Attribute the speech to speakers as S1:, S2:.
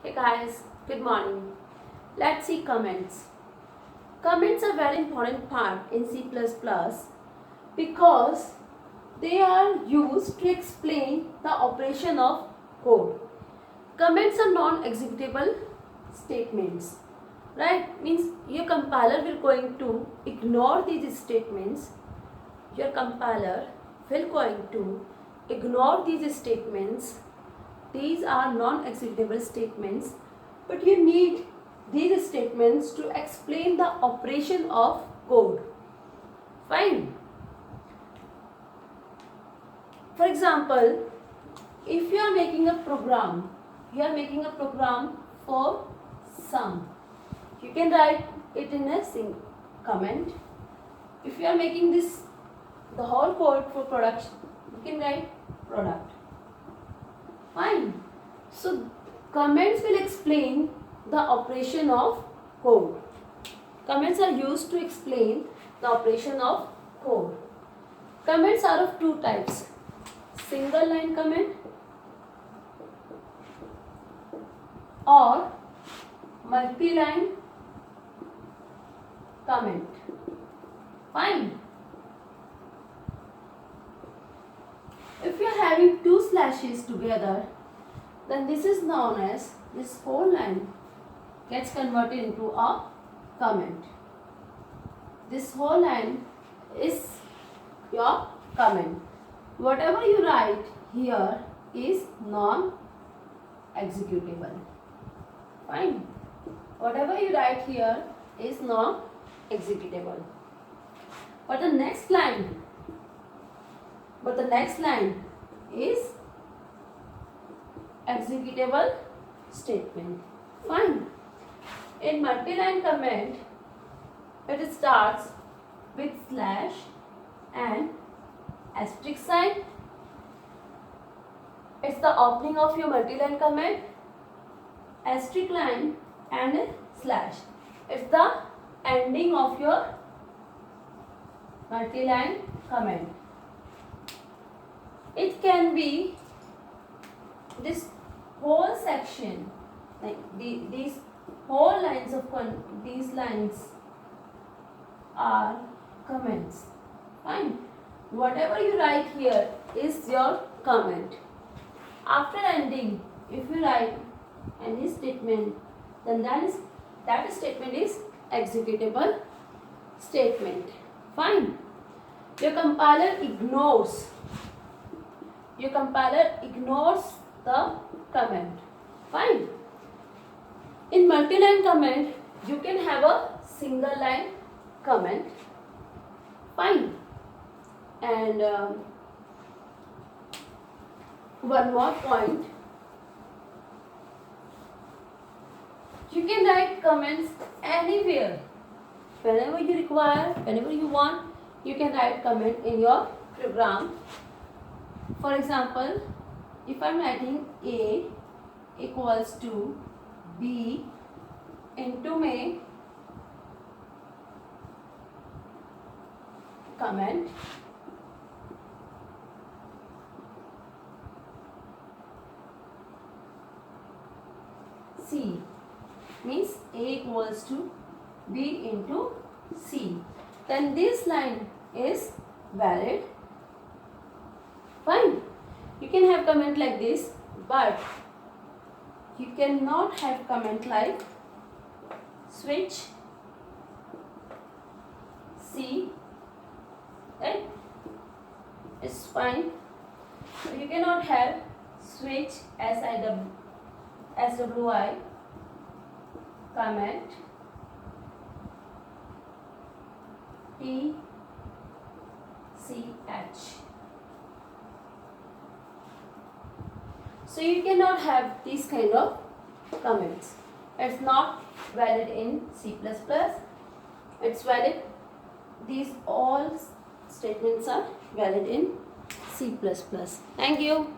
S1: Hey guys, good morning. Let's see comments. Comments are very important part in C++ because they are used to explain the operation of code. Comments are non-executable statements, right? Means your compiler will going to ignore these statements. Your compiler will going to ignore these statements. These are non-executable statements, but you need these statements to explain the operation of code. Fine. For example, if you are making a program, for sum. You can write it in a single comment. If you are making the whole code for production, you can write product. Fine. So comments will explain the operation of code. Comments are used to explain the operation of code. Comments are of two types: single line comment or multi-line comment. Fine. If you are having two slashes together, then this is known as, this whole line gets converted into a comment. This whole line is your comment. Whatever you write here is non-executable. Fine. Whatever you write here is non-executable. But the next line is executable statement. Fine. In multi-line comment, it starts with slash and asterisk sign. It's the opening of your multi-line comment, asterisk line and a slash. It's the ending of your multi-line comment. It can be this whole section, like these whole lines of these lines are comments. Fine. Whatever you write here is your comment. After ending, if you write any statement, then that statement is executable statement. Fine. Your compiler ignores the comment. Fine. In multi-line comment, you can have a single line comment. Fine. And one more point. You can write comments anywhere. Whenever you require, whenever you want, you can write comment in your program. For example, if I am writing A equals to B into my comment, C means A equals to B into C, then this line is valid. Fine. You can have comment like this, but you cannot have comment like switch C. Right? It's fine. So you cannot have switch SWI comment TCH. So you cannot have these kind of comments. It's not valid in C++. It's valid. These all statements are valid in C++. Thank you.